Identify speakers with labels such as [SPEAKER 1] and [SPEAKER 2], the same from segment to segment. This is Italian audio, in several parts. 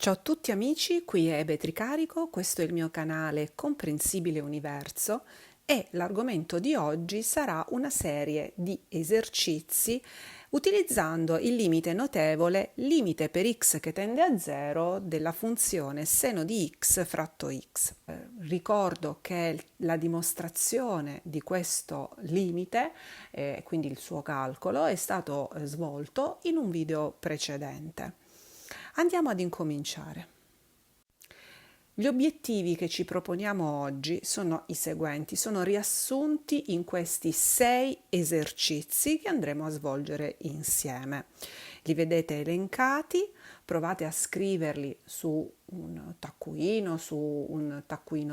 [SPEAKER 1] Ciao a tutti amici, qui è Betricarico, questo è il mio canale Comprensibile Universo e l'argomento di oggi sarà una serie di esercizi utilizzando il limite notevole limite per x che tende a 0 della funzione seno di x fratto x. Ricordo che la dimostrazione di questo limite, quindi il suo calcolo, è stato svolto in un video precedente. Andiamo ad incominciare. Gli obiettivi che ci proponiamo oggi sono i seguenti, sono riassunti in questi 6 esercizi che andremo a svolgere insieme. Li vedete elencati, provate a scriverli su un taccuino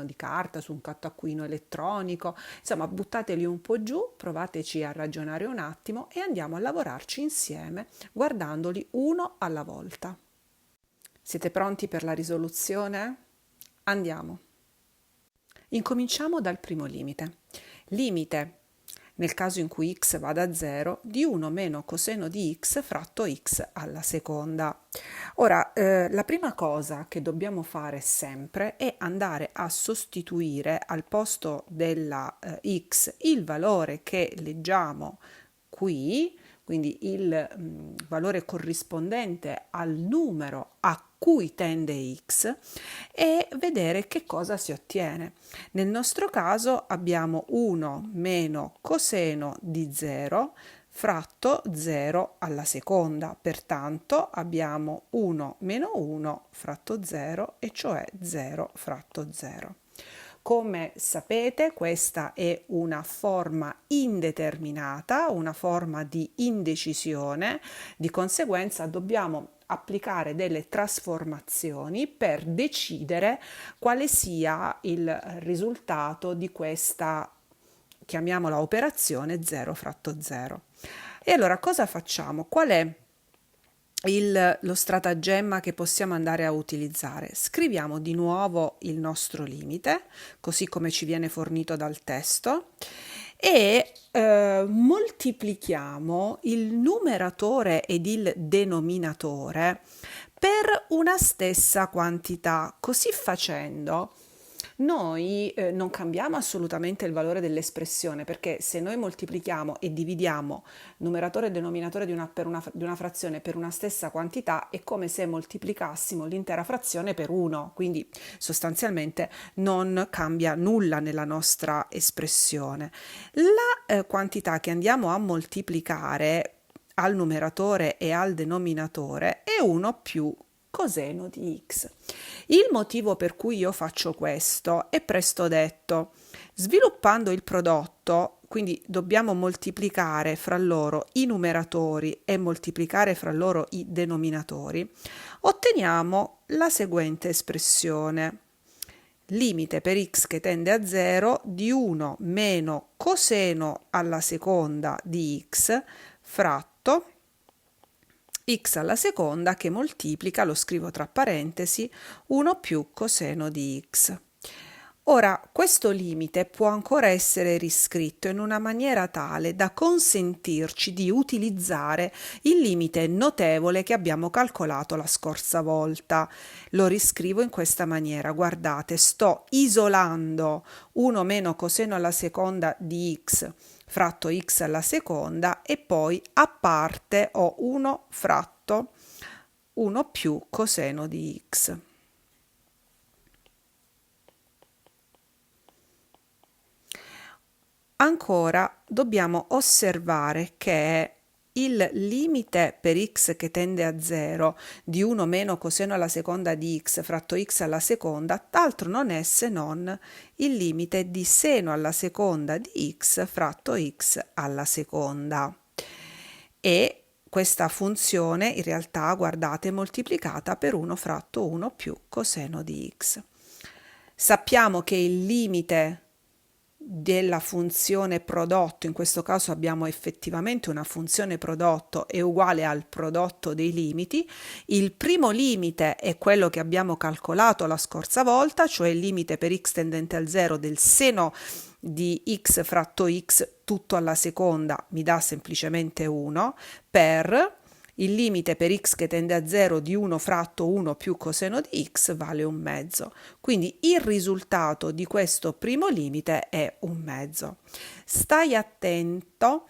[SPEAKER 1] di carta, su un taccuino elettronico, insomma buttateli un po' giù, provateci a ragionare un attimo e andiamo a lavorarci insieme guardandoli uno alla volta. Siete pronti per la risoluzione? Andiamo. Incominciamo dal primo limite. Limite, nel caso in cui x vada a 0, di 1 meno coseno di x fratto x alla seconda. Ora, la prima cosa che dobbiamo fare sempre è andare a sostituire al posto della x il valore che leggiamo qui, quindi il valore corrispondente al numero a cui tende x, e vedere che cosa si ottiene. Nel nostro caso abbiamo 1 meno coseno di 0 fratto 0 alla seconda, pertanto abbiamo 1 meno 1 fratto 0, e cioè 0 fratto 0. Come sapete, questa è una forma indeterminata, una forma di indecisione, di conseguenza dobbiamo applicare delle trasformazioni per decidere quale sia il risultato di questa, chiamiamola operazione 0 fratto 0. E allora cosa facciamo? Qual è lo stratagemma che possiamo andare a utilizzare? Scriviamo di nuovo il nostro limite, così come ci viene fornito dal testo, e moltiplichiamo il numeratore ed il denominatore per una stessa quantità. Così facendo noi non cambiamo assolutamente il valore dell'espressione, perché se noi moltiplichiamo e dividiamo numeratore e denominatore di una frazione per una stessa quantità, è come se moltiplicassimo l'intera frazione per 1, quindi sostanzialmente non cambia nulla nella nostra espressione. La quantità che andiamo a moltiplicare al numeratore e al denominatore è 1 più coseno di x. Il motivo per cui io faccio questo è presto detto. Sviluppando il prodotto, quindi dobbiamo moltiplicare fra loro i numeratori e moltiplicare fra loro i denominatori, otteniamo la seguente espressione. Limite per x che tende a 0 di 1 meno coseno alla seconda di x fratto x alla seconda che moltiplica, lo scrivo tra parentesi, 1 più coseno di x. Ora, questo limite può ancora essere riscritto in una maniera tale da consentirci di utilizzare il limite notevole che abbiamo calcolato la scorsa volta. Lo riscrivo in questa maniera, guardate, sto isolando 1 meno coseno alla seconda di x fratto x alla seconda e poi a parte ho 1 fratto 1 più coseno di x. Ancora dobbiamo osservare che il limite per x che tende a 0 di 1 meno coseno alla seconda di x fratto x alla seconda altro non è se non il limite di seno alla seconda di x fratto x alla seconda. E questa funzione in realtà, guardate, è moltiplicata per 1 fratto 1 più coseno di x. Sappiamo che il limite della funzione prodotto, in questo caso abbiamo effettivamente una funzione prodotto, è uguale al prodotto dei limiti. Il primo limite è quello che abbiamo calcolato la scorsa volta, cioè il limite per x tendente al 0 del seno di x fratto x tutto alla seconda mi dà semplicemente 1 per Il limite per x che tende a 0 di 1 fratto 1 più coseno di x vale 1/2. Quindi il risultato di questo primo limite è 1/2. Stai attento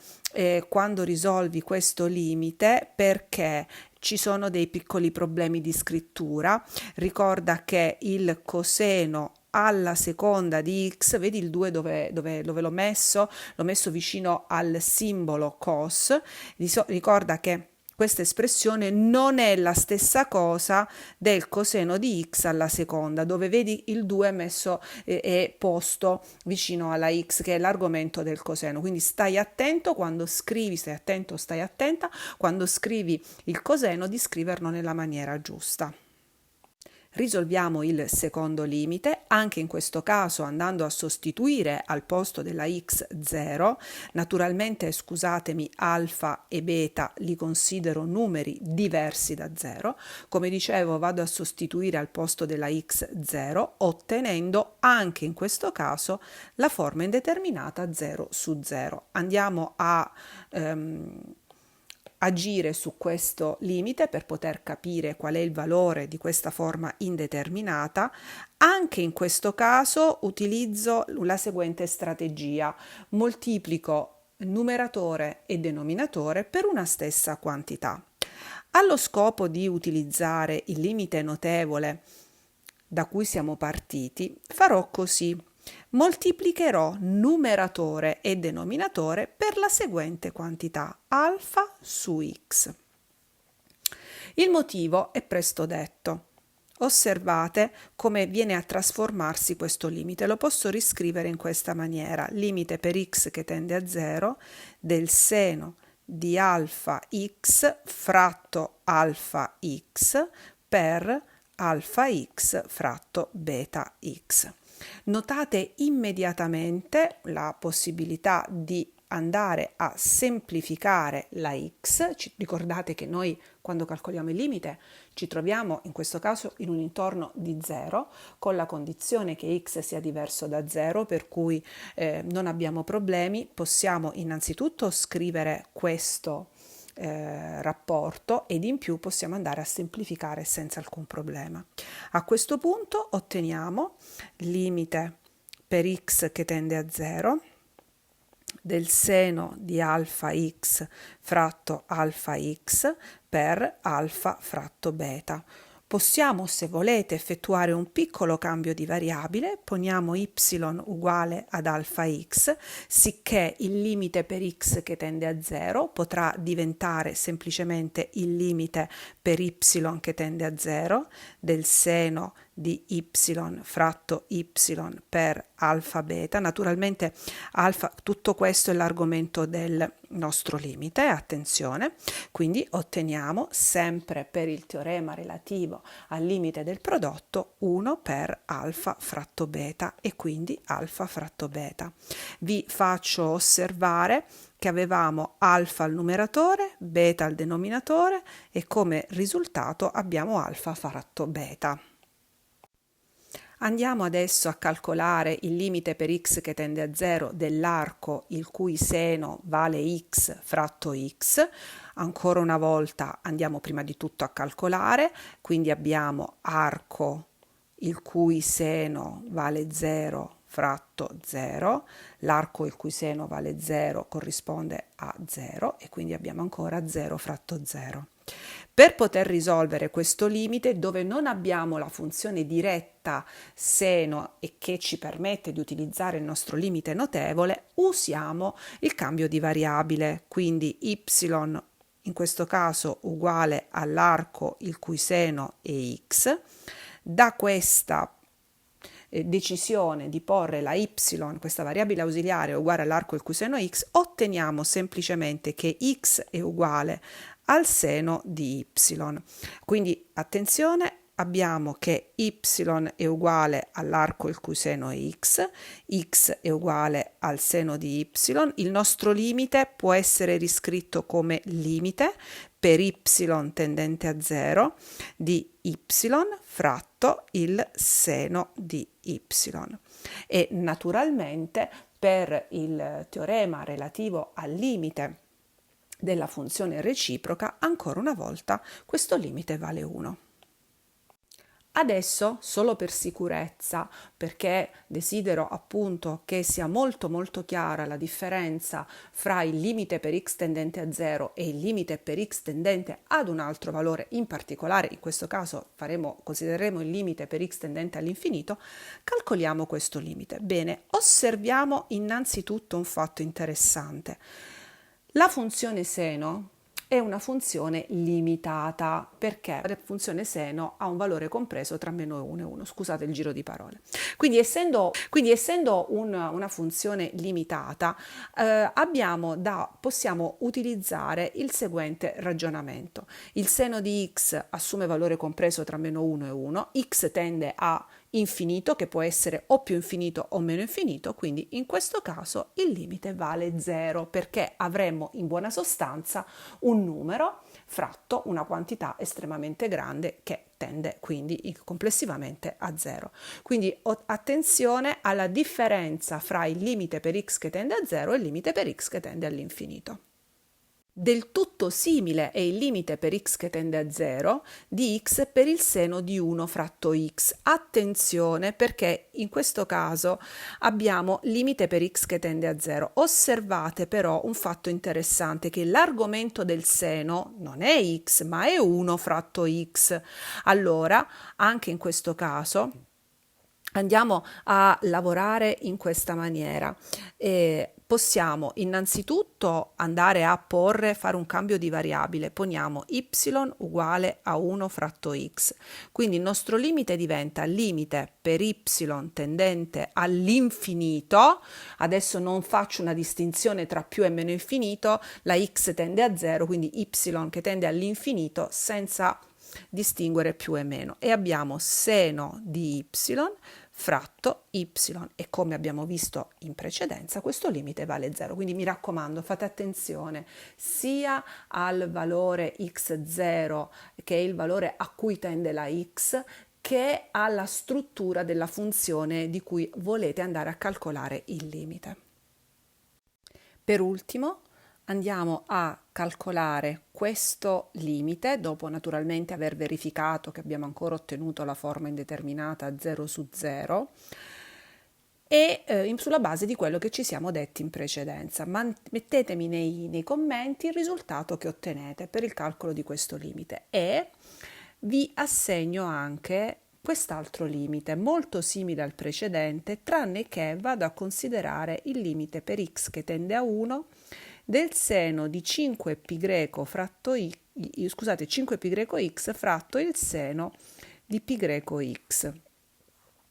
[SPEAKER 1] quando risolvi questo limite, perché ci sono dei piccoli problemi di scrittura. Ricorda che il coseno alla seconda di x, vedi il 2 dove l'ho messo? L'ho messo vicino al simbolo cos. Ricorda che questa espressione non è la stessa cosa del coseno di x alla seconda, dove vedi il 2 messo e posto vicino alla x, che è l'argomento del coseno. Quindi stai attento quando scrivi, stai attento, stai attenta quando scrivi il coseno di scriverlo nella maniera giusta. Risolviamo il secondo limite, anche in questo caso andando a sostituire al posto della x 0. Naturalmente, scusatemi, alfa e beta li considero numeri diversi da 0. Come dicevo, vado a sostituire al posto della x 0, ottenendo anche in questo caso la forma indeterminata 0 su 0. Andiamo a agire su questo limite per poter capire qual è il valore di questa forma indeterminata. Anche in questo caso utilizzo la seguente strategia: moltiplico numeratore e denominatore per una stessa quantità. Allo scopo di utilizzare il limite notevole da cui siamo partiti, farò così: moltiplicherò numeratore e denominatore per la seguente quantità, alfa su x. Il motivo è presto detto. Osservate come viene a trasformarsi questo limite. Lo posso riscrivere in questa maniera: limite per x che tende a 0 del seno di alfa x fratto alfa x per alfa x fratto beta x. Notate immediatamente la possibilità di andare a semplificare la x. Ricordate che noi quando calcoliamo il limite ci troviamo in questo caso in un intorno di 0, con la condizione che x sia diverso da 0, per cui non abbiamo problemi. Possiamo innanzitutto scrivere questo rapporto ed in più possiamo andare a semplificare senza alcun problema. A questo punto otteniamo limite per x che tende a 0 del seno di alfa x fratto alfa x per alfa fratto beta. Possiamo, se volete, effettuare un piccolo cambio di variabile. Poniamo y uguale ad alfa x, sicché il limite per x che tende a 0 potrà diventare semplicemente il limite per y che tende a 0 del seno di y fratto y per alfa beta. Naturalmente alfa, tutto questo è l'argomento del nostro limite, attenzione. Quindi otteniamo sempre per il teorema relativo al limite del prodotto 1 per alfa fratto beta e quindi alfa fratto beta. Vi faccio osservare che avevamo alfa al numeratore, beta al denominatore e come risultato abbiamo alfa fratto beta. Andiamo adesso a calcolare il limite per x che tende a 0 dell'arco il cui seno vale x fratto x. Ancora una volta andiamo prima di tutto a calcolare, quindi abbiamo arco il cui seno vale 0 fratto 0, l'arco il cui seno vale 0 corrisponde a 0 e quindi abbiamo ancora 0 fratto 0. Per poter risolvere questo limite, dove non abbiamo la funzione diretta seno e che ci permette di utilizzare il nostro limite notevole, usiamo il cambio di variabile, quindi y in questo caso uguale all'arco il cui seno è x. Da questa decisione di porre la y, questa variabile ausiliare uguale all'arco il cui seno x, otteniamo semplicemente che x è uguale al seno di y. Quindi attenzione, abbiamo che y è uguale all'arco il cui seno è x è uguale al seno di y. Il nostro limite può essere riscritto come limite per y tendente a 0 di y fratto il seno di y. E naturalmente per il teorema relativo al limite della funzione reciproca, ancora una volta questo limite vale 1. Adesso, solo per sicurezza, perché desidero appunto che sia molto chiara la differenza fra il limite per x tendente a 0 e il limite per x tendente ad un altro valore, in particolare in questo caso considereremo il limite per x tendente all'infinito, calcoliamo questo limite. Bene, osserviamo innanzitutto un fatto interessante. La funzione seno è una funzione limitata, perché la funzione seno ha un valore compreso tra meno 1 e 1, scusate il giro di parole. Quindi essendo una funzione limitata, possiamo utilizzare il seguente ragionamento. Il seno di x assume valore compreso tra meno 1 e 1, x tende a infinito, che può essere o più infinito o meno infinito, quindi in questo caso il limite vale 0, perché avremmo in buona sostanza un numero fratto una quantità estremamente grande che tende quindi complessivamente a 0. Quindi attenzione alla differenza fra il limite per x che tende a 0 e il limite per x che tende all'infinito. Del tutto simile è il limite per x che tende a 0 di x per il seno di 1 fratto x. Attenzione, perché in questo caso abbiamo limite per x che tende a 0. Osservate però un fatto interessante, che l'argomento del seno non è x ma è 1 fratto x. Allora, anche in questo caso andiamo a lavorare in questa maniera. Possiamo innanzitutto andare a fare un cambio di variabile, poniamo y uguale a 1 fratto x, quindi il nostro limite diventa limite per y tendente all'infinito. Adesso non faccio una distinzione tra più e meno infinito, la x tende a 0, quindi y che tende all'infinito senza distinguere più e meno, e abbiamo seno di y fratto y, e come abbiamo visto in precedenza questo limite vale 0, quindi mi raccomando, fate attenzione sia al valore x0, che è il valore a cui tende la x, che alla struttura della funzione di cui volete andare a calcolare il limite. Per ultimo andiamo a calcolare questo limite, dopo naturalmente aver verificato che abbiamo ancora ottenuto la forma indeterminata 0 su 0, e sulla base di quello che ci siamo detti in precedenza. Mettetemi nei commenti il risultato che ottenete per il calcolo di questo limite, e vi assegno anche quest'altro limite molto simile al precedente, tranne che vado a considerare il limite per x che tende a 1 del seno di 5π fratto 5πx fratto il seno di πx.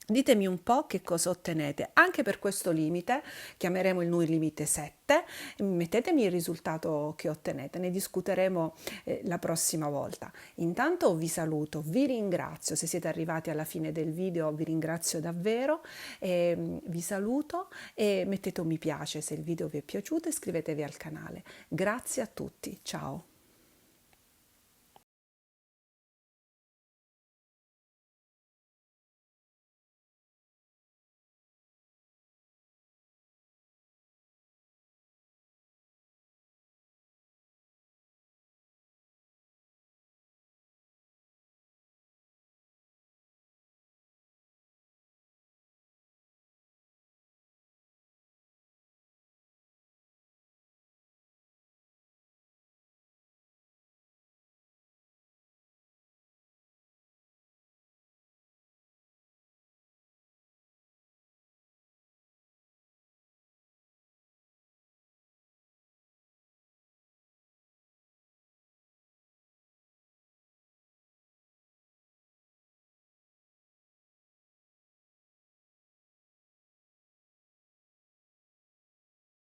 [SPEAKER 1] Ditemi un po' che cosa ottenete. Anche per questo limite, chiameremo il limite 7, mettetemi il risultato che ottenete, ne discuteremo la prossima volta. Intanto vi saluto, vi ringrazio, se siete arrivati alla fine del video vi ringrazio davvero, vi saluto e mettete un mi piace se il video vi è piaciuto e iscrivetevi al canale. Grazie a tutti, ciao!